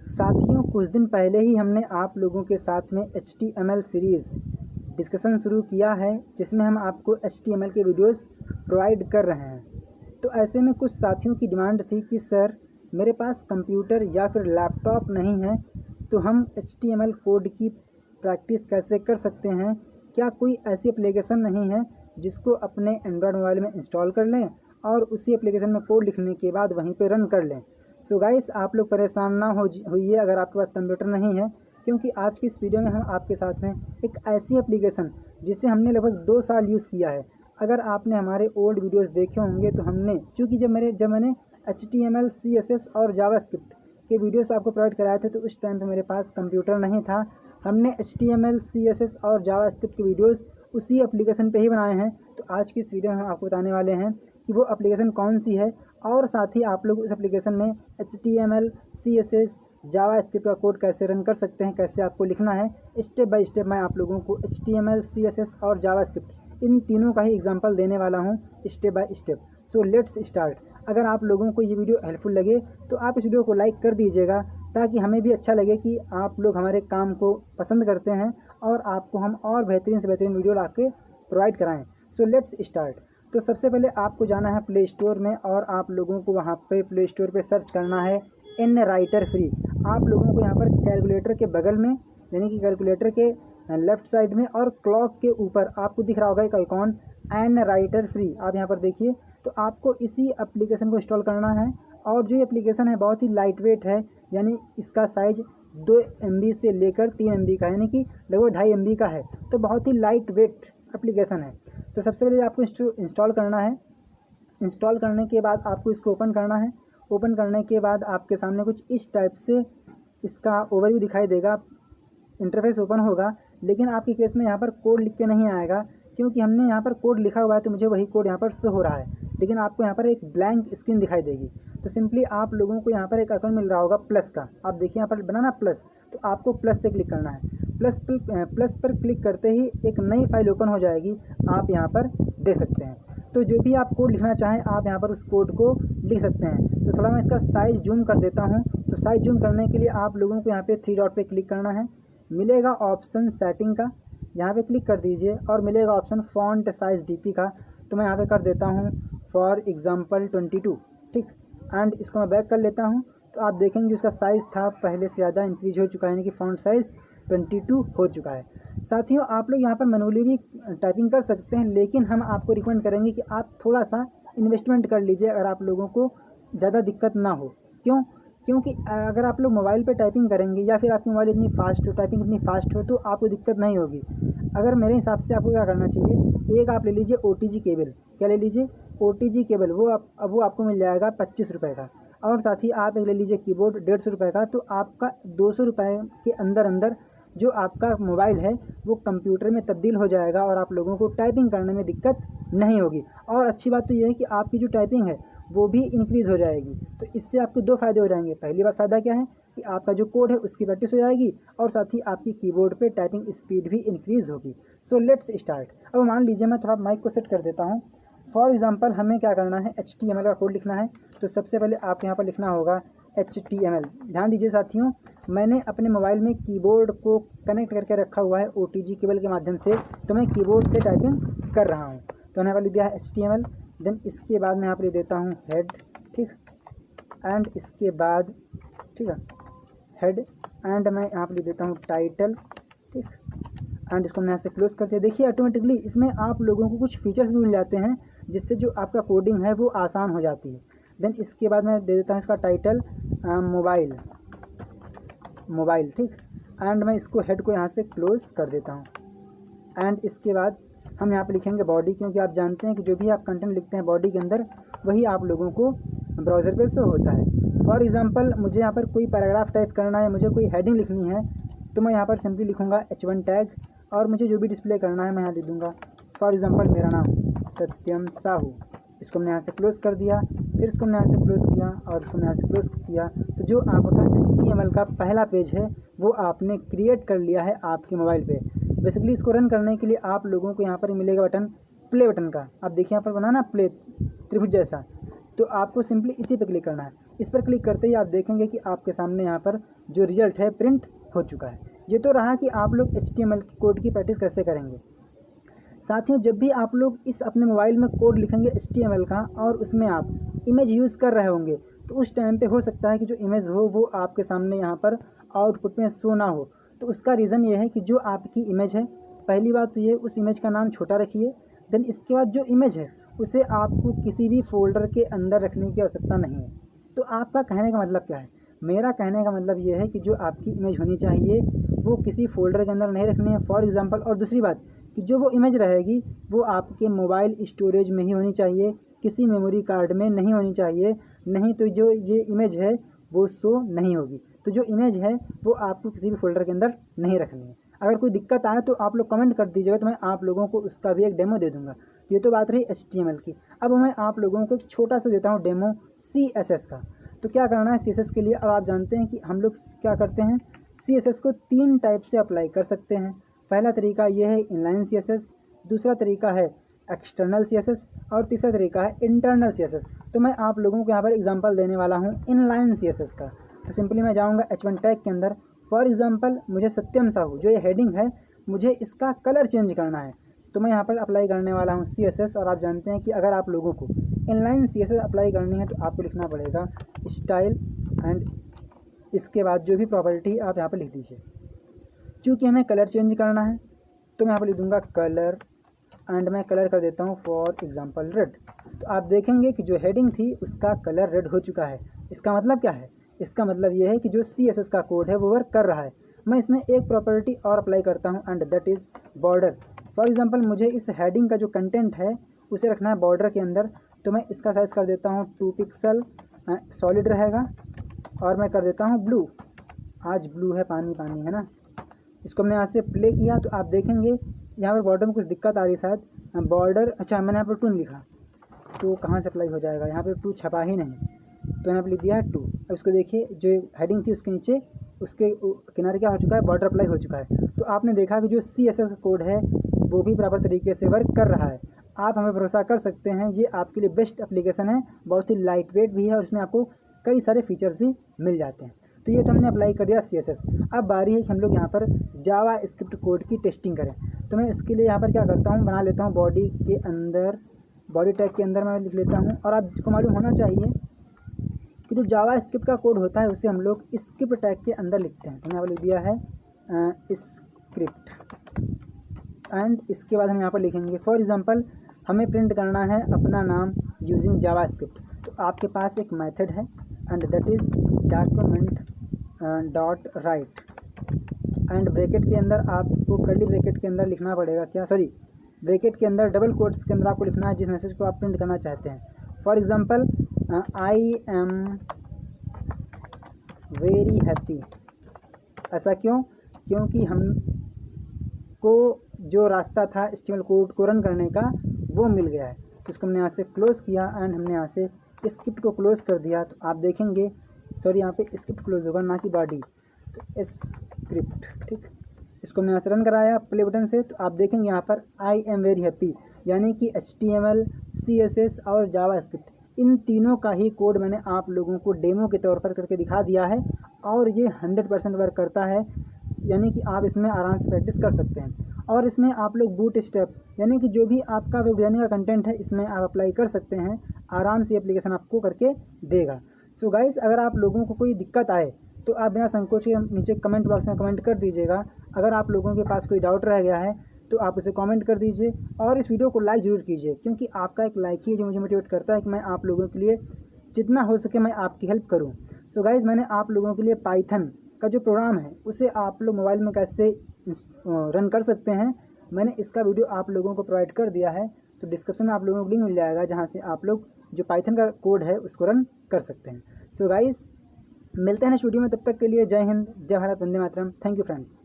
साथियों, कुछ दिन पहले ही हमने आप लोगों के साथ में HTML सीरीज़ डिस्कशन शुरू किया है, जिसमें हम आपको HTML के वीडियोस प्रोवाइड कर रहे हैं। तो ऐसे में कुछ साथियों की डिमांड थी कि सर मेरे पास कंप्यूटर या फिर लैपटॉप नहीं है, तो हम HTML कोड की प्रैक्टिस कैसे कर सकते हैं। क्या कोई ऐसी एप्लीकेशन नहीं है जिसको अपने एंड्रॉयड मोबाइल में इंस्टॉल कर लें और उसी एप्लीकेशन में कोड लिखने के बाद वहीं पे रन कर लें। सो गाइस, आप लोग परेशान ना होइए अगर आपके पास कंप्यूटर नहीं है, क्योंकि आज की इस वीडियो में हम आपके साथ में एक ऐसी एप्लीकेशन जिसे हमने लगभग 2 साल यूज़ किया है। अगर आपने हमारे ओल्ड वीडियोस देखे होंगे तो हमने, चूँकि जब मैंने HTML, CSS और जावास्क्रिप्ट के वीडियोस आपको प्रोवाइड कराए थे, तो उस टाइम पे मेरे पास कंप्यूटर नहीं था। हमने HTML, CSS और जावास्क्रिप्ट के वीडियोस उसी एप्लीकेशन पे ही बनाए हैं। तो आज की इस वीडियो में हम आपको बताने वाले हैं कि वो एप्लीकेशन कौन सी है, और साथ ही आप लोग उस एप्लीकेशन में HTML, CSS, जावास्क्रिप्ट का कोड कैसे रन कर सकते हैं, कैसे आपको लिखना है। स्टेप बाय स्टेप मैं आप लोगों को HTML, CSS और जावास्क्रिप्ट इन तीनों का ही एग्जांपल देने वाला हूं, step by step. So let's start. अगर आप लोगों को ये वीडियो हेल्पफुल लगे तो आप इस वीडियो को लाइक कर दीजिएगा, ताकि हमें भी अच्छा लगे कि आप लोग हमारे काम को पसंद करते हैं और आपको हम और बेहतरीन से बेहतरीन वीडियो ला के प्रोवाइड कराएँ। So let's start. तो सबसे पहले आपको जाना है प्ले स्टोर में, और आप लोगों को वहाँ पे प्ले स्टोर पे सर्च करना है एन राइटर फ्री। आप लोगों को यहाँ पर कैलकुलेटर के बगल में, यानी कि कैलकुलेटर के लेफ्ट साइड में और क्लॉक के ऊपर आपको दिख रहा होगा एक आइकॉन एन राइटर फ्री। आप यहाँ पर देखिए, तो आपको इसी एप्लीकेशन को इंस्टॉल करना है। और जो ये एप्लीकेशन है बहुत ही लाइट वेट है, यानी इसका साइज 2 MB से लेकर 3 MB का, यानी कि लगभग 2.5 MB का है। तो बहुत ही लाइट वेट एप्लीकेशन है। तो सबसे पहले आपको इंस्टॉल करना है। इंस्टॉल करने के बाद आपको इसको ओपन करना है। ओपन करने के बाद आपके सामने कुछ इस टाइप से इसका ओवरव्यू दिखाई देगा, इंटरफेस ओपन होगा। लेकिन आपके केस में यहाँ पर कोड लिख के नहीं आएगा, क्योंकि हमने यहाँ पर कोड लिखा हुआ है, तो मुझे वही कोड यहाँ पर शो हो रहा है। लेकिन आपको यहाँ पर एक ब्लैंक स्क्रीन दिखाई देगी। तो सिंपली आप लोगों को यहाँ पर एक आइकन मिल रहा होगा प्लस का। आप देखिए यहाँ पर बनाना प्लस, तो आपको प्लस पे क्लिक करना है। प्लस पर क्लिक करते ही एक नई फाइल ओपन हो जाएगी, आप यहाँ पर देख सकते हैं। तो जो भी आप कोड लिखना चाहें आप यहाँ पर उस कोड को लिख सकते हैं। तो थोड़ा मैं इसका साइज़ जूम कर देता हूँ। तो साइज़ जूम करने के लिए आप लोगों को यहाँ पे 3 डॉट पे क्लिक करना है। मिलेगा ऑप्शन सेटिंग का, यहाँ पे क्लिक कर दीजिए, और मिलेगा ऑप्शन फॉन्ट साइज DP का। तो मैं यहाँ पे कर देता हूँ फॉर एग्जाम्पल 22, ठीक। एंड इसको मैं बैक कर लेता हूँ। तो आप देखेंगे उसका साइज़ था पहले से ज़्यादा इंक्रीज हो चुका है, यानी कि फॉन्ट साइज़ 22 हो चुका है। साथियों, आप लोग यहाँ पर मैनुअली भी टाइपिंग कर सकते हैं, लेकिन हम आपको रिकमेंड करेंगे कि आप थोड़ा सा इन्वेस्टमेंट कर लीजिए, अगर आप लोगों को ज़्यादा दिक्कत ना हो। क्योंकि अगर आप लोग मोबाइल पे टाइपिंग करेंगे या फिर आपकी मोबाइल इतनी फास्ट हो, टाइपिंग इतनी फास्ट हो, तो आपको दिक्कत नहीं होगी। अगर मेरे हिसाब से आपको क्या करना चाहिए, एक आप ले लीजिए OTG केबल। क्या ले लीजिए? OTG cable. वो आपको मिल जाएगा 25 रुपये का। और साथ ही आप एक ले लीजिए कीबोर्ड 150 रुपये का। तो आपका 200 रुपये के अंदर जो आपका मोबाइल है वो कंप्यूटर में तब्दील हो जाएगा, और आप लोगों को टाइपिंग करने में दिक्कत नहीं होगी। और अच्छी बात तो ये है कि आपकी जो टाइपिंग है वो भी इंक्रीज़ हो जाएगी। तो इससे आपके 2 फ़ायदे हो जाएंगे। पहली बात फ़ायदा क्या है कि आपका जो कोड है उसकी प्रैक्टिस हो जाएगी, और साथ ही आपकी कीबोर्ड पे टाइपिंग स्पीड भी इंक्रीज़ होगी। So let's start. अब मान लीजिए मैं थोड़ा माइक को सेट कर देता हूँ। फॉर एग्जांपल हमें क्या करना है, HTML का कोड लिखना है। तो सबसे पहले आप यहाँ पर लिखना होगा HTML। ध्यान दीजिए साथियों, मैंने अपने मोबाइल में कीबोर्ड को कनेक्ट करके रखा हुआ है OTG केबल के माध्यम से, तो मैं कीबोर्ड से टाइपिंग कर रहा हूँ। तो मैंने यहाँ पर लिख दिया है HTML। देन इसके बाद मैं यहाँ पर लिख देता हूँ हेड, ठीक। एंड इसके बाद, ठीक है, हेड। एंड मैं यहाँ पर लिख देता हूँ टाइटल, ठीक। एंड इसको मैं यहाँ से क्लोज करते हैं। देखिए ऑटोमेटिकली इसमें आप लोगों को कुछ फीचर्स भी मिल जाते हैं, जिससे जो आपका कोडिंग है वो आसान हो जाती है। देन इसके बाद मैं दे देता हूँ इसका टाइटल मोबाइल, ठीक। एंड मैं इसको हेड को यहाँ से क्लोज कर देता हूँ। एंड इसके बाद हम यहाँ पे लिखेंगे बॉडी, क्योंकि आप जानते हैं कि जो भी आप कंटेंट लिखते हैं बॉडी के अंदर, वही आप लोगों को ब्राउज़र पे शो होता है। फॉर एग्जांपल मुझे यहाँ पर कोई पैराग्राफ टाइप करना है, मुझे कोई हेडिंग लिखनी है, तो मैं यहाँ पर सिंपली लिखूँगा H1 टैग, और मुझे जो भी डिस्प्ले करना है मैं यहाँ लिख दूँगा फॉर एग्जांपल मेरा नाम सत्यम साहू। इसको मैंने यहाँ से क्लोज़ कर दिया, फिर इसको मैंने यहाँ से क्लोज़ किया, और इसको मैंने यहाँ से क्लोज़ किया। तो जो आपका HTML का पहला पेज है वो आपने क्रिएट कर लिया है आपके मोबाइल पे। बेसिकली इसको रन करने के लिए आप लोगों को यहाँ पर मिलेगा बटन, प्ले बटन का। आप देखिए यहाँ पर बना ना प्ले त्रिभुज जैसा, तो आपको सिंपली इसी पे क्लिक करना है। इस पर क्लिक करते ही आप देखेंगे कि आपके सामने यहाँ पर जो रिजल्ट है प्रिंट हो चुका है। ये तो रहा कि आप लोग HTML कोड की प्रैक्टिस कैसे करेंगे। साथियों, जब भी आप लोग इस अपने मोबाइल में कोड लिखेंगे HTML का और उसमें आप इमेज यूज़ कर रहे होंगे, तो उस टाइम पे हो सकता है कि जो इमेज हो वो आपके सामने यहाँ पर आउटपुट में शो ना हो। तो उसका रीज़न ये है कि जो आपकी इमेज है, पहली बात तो ये उस इमेज का नाम छोटा रखिए। देन इसके बाद जो इमेज है उसे आपको किसी भी फोल्डर के अंदर रखने की आवश्यकता नहीं है। तो आपका कहने का मतलब क्या है? मेरा कहने का मतलब ये है कि जो आपकी इमेज होनी चाहिए वो किसी फोल्डर के अंदर नहीं रखनी है, फॉर एग्ज़ाम्पल। और दूसरी बात कि जो वो इमेज रहेगी वो आपके मोबाइल स्टोरेज में ही होनी चाहिए, किसी मेमोरी कार्ड में नहीं होनी चाहिए, नहीं तो जो ये इमेज है वो शो नहीं होगी। तो जो इमेज है वो आपको किसी भी फोल्डर के अंदर नहीं रखनी है। अगर कोई दिक्कत आए तो आप लोग कमेंट कर दीजिएगा, तो मैं आप लोगों को उसका भी एक डेमो दे दूँगा। ये तो बात रही HTML की। अब मैं आप लोगों को एक छोटा सा देता हूँ डेमो CSS का। तो क्या करना है CSS के लिए, और आप जानते हैं कि हम लोग क्या करते हैं, CSS को 3 टाइप से अप्लाई कर सकते हैं। पहला तरीका ये है इनलाइन CSS, दूसरा तरीका है एक्सटर्नल CSS और तीसरा तरीका है इंटरनल CSS। तो मैं आप लोगों को यहाँ पर एग्जांपल देने वाला हूँ इनलाइन CSS का। तो सिंपली मैं जाऊँगा H1 टैग के अंदर। फॉर एग्जांपल मुझे सत्यम साहू जो ये हेडिंग है, मुझे इसका कलर चेंज करना है, तो मैं यहाँ पर अप्लाई करने वाला हूँ CSS। और आप जानते हैं कि अगर आप लोगों को इनलाइन CSS अप्लाई करनी है तो आपको लिखना पड़ेगा स्टाइल एंड इसके बाद जो भी प्रॉपर्टी आप यहाँ पर लिख दीजिए। चूँकि हमें कलर चेंज करना है तो मैं यहाँ पर लिख दूँगा कलर एंड मैं कलर कर देता हूँ फॉर एग्जांपल रेड। तो आप देखेंगे कि जो हेडिंग थी उसका कलर रेड हो चुका है। इसका मतलब क्या है? इसका मतलब ये है कि जो CSS का कोड है वो वर्क कर रहा है। मैं इसमें एक प्रॉपर्टी और अप्लाई करता हूँ and that is border. For example मुझे इस हेडिंग का जो कंटेंट है उसे रखना है बॉर्डर के अंदर, तो मैं इसका साइज़ कर देता हूँ 2 पिक्सल, सॉलिड रहेगा, और मैं कर देता हूँ ब्लू। आज ब्लू है, पानी पानी है ना। इसको हमने यहाँ से प्ले किया तो आप देखेंगे यहाँ पर बॉर्डर में कुछ दिक्कत आ रही है शायद। बॉर्डर, अच्छा मैंने यहाँ पर 2 लिखा तो कहाँ से अप्लाई हो जाएगा, यहाँ पर 2 छपा ही नहीं, तो यहाँ पर लिख दिया है 2। अब इसको देखिए, जो हेडिंग थी उसके नीचे उसके किनारे क्या हो चुका है, बॉर्डर अप्लाई हो चुका है। तो आपने देखा कि जो CSS का कोड है वो भी प्रॉपर तरीके से वर्क कर रहा है। आप हमें भरोसा कर सकते हैं, ये आपके लिए बेस्ट एप्लीकेशन है, बहुत ही लाइट वेट भी है और इसमें आपको कई सारे फीचर्स भी मिल जाते हैं। तो ये तो हमने अप्लाई कर दिया CSS। अब बारी है कि हम लोग यहाँ पर जावा स्क्रिप्ट कोड की टेस्टिंग करें। तो मैं इसके लिए यहाँ पर क्या करता हूँ, बना लेता हूँ बॉडी के अंदर, बॉडी टैग के अंदर मैं लिख लेता हूँ। और आपको मालूम होना चाहिए कि जो जावा स्क्रिप्ट का कोड होता है उसे हम लोग स्क्रिप्ट टैग के अंदर लिखते हैं। तो मैंने लिख दिया है स्क्रिप्ट एंड इसके बाद हम यहाँ पर लिखेंगे फॉर एग्जांपल हमें प्रिंट करना है अपना नाम यूजिंग जावा स्क्रिप्ट। तो आपके पास एक मेथड है and that is document dot right and bracket के अंदर आपको कर्ली ब्रैकेट के अंदर लिखना पड़ेगा, क्या सॉरी ब्रैकेट के अंदर डबल कोट्स के अंदर आपको लिखना है जिस मैसेज को आप प्रिंट करना चाहते हैं। For example I am very happy. ऐसा क्यों? क्योंकि हमको जो रास्ता था HTML कोड को रन करने का वो मिल गया है। तो इसको हमने यहाँ से क्लोज़ किया एंड हमने यहाँ से स्क्रिप्ट को क्लोज़ कर दिया। तो आप देखेंगे, सॉरी यहाँ पे स्क्रिप्ट क्लोज होगा ना कि बॉडी, तो स्क्रिप्ट, ठीक। इसको हमने यहाँ से रन कराया प्ले बटन से। तो आप देखेंगे यहाँ पर आई एम वेरी हैप्पी, यानी कि HTML, CSS और जावा स्क्रिप्ट इन तीनों का ही कोड मैंने आप लोगों को डेमो के तौर पर करके दिखा दिया है और ये 100% वर्क करता है, यानी कि आप इसमें आराम से प्रैक्टिस कर सकते हैं। और इसमें आप लोग बूट स्टेप, यानी कि जो भी आपका वेब डिज़ाइनिंग का कंटेंट है इसमें आप अप्लाई कर सकते हैं, आराम से एप्लीकेशन आपको करके देगा। सो गाइस, अगर आप लोगों को कोई दिक्कत आए तो आप बिना संकोच के नीचे कमेंट बॉक्स में कमेंट कर दीजिएगा। अगर आप लोगों के पास कोई डाउट रह गया है तो आप उसे कमेंट कर दीजिए और इस वीडियो को लाइक ज़रूर कीजिए, क्योंकि आपका एक लाइक ही है जो मुझे मोटिवेट करता है कि मैं आप लोगों के लिए जितना हो सके मैं आपकी हेल्प करूं। सो गाइस, मैंने आप लोगों के लिए पाइथन का जो प्रोग्राम है उसे आप लोग मोबाइल में कैसे रन कर सकते हैं, मैंने इसका वीडियो आप लोगों को प्रोवाइड कर दिया है। तो डिस्क्रिप्शन में आप लोगों को लिंक मिल जाएगा जहाँ से आप लोग जो पाइथन का कोड है उसको रन कर सकते हैं। सो गाइस, मिलते हैं नेक्स्ट वीडियो में, तब तक के लिए जय हिंद, जय भारत, वंदे मातरम। Thank you friends.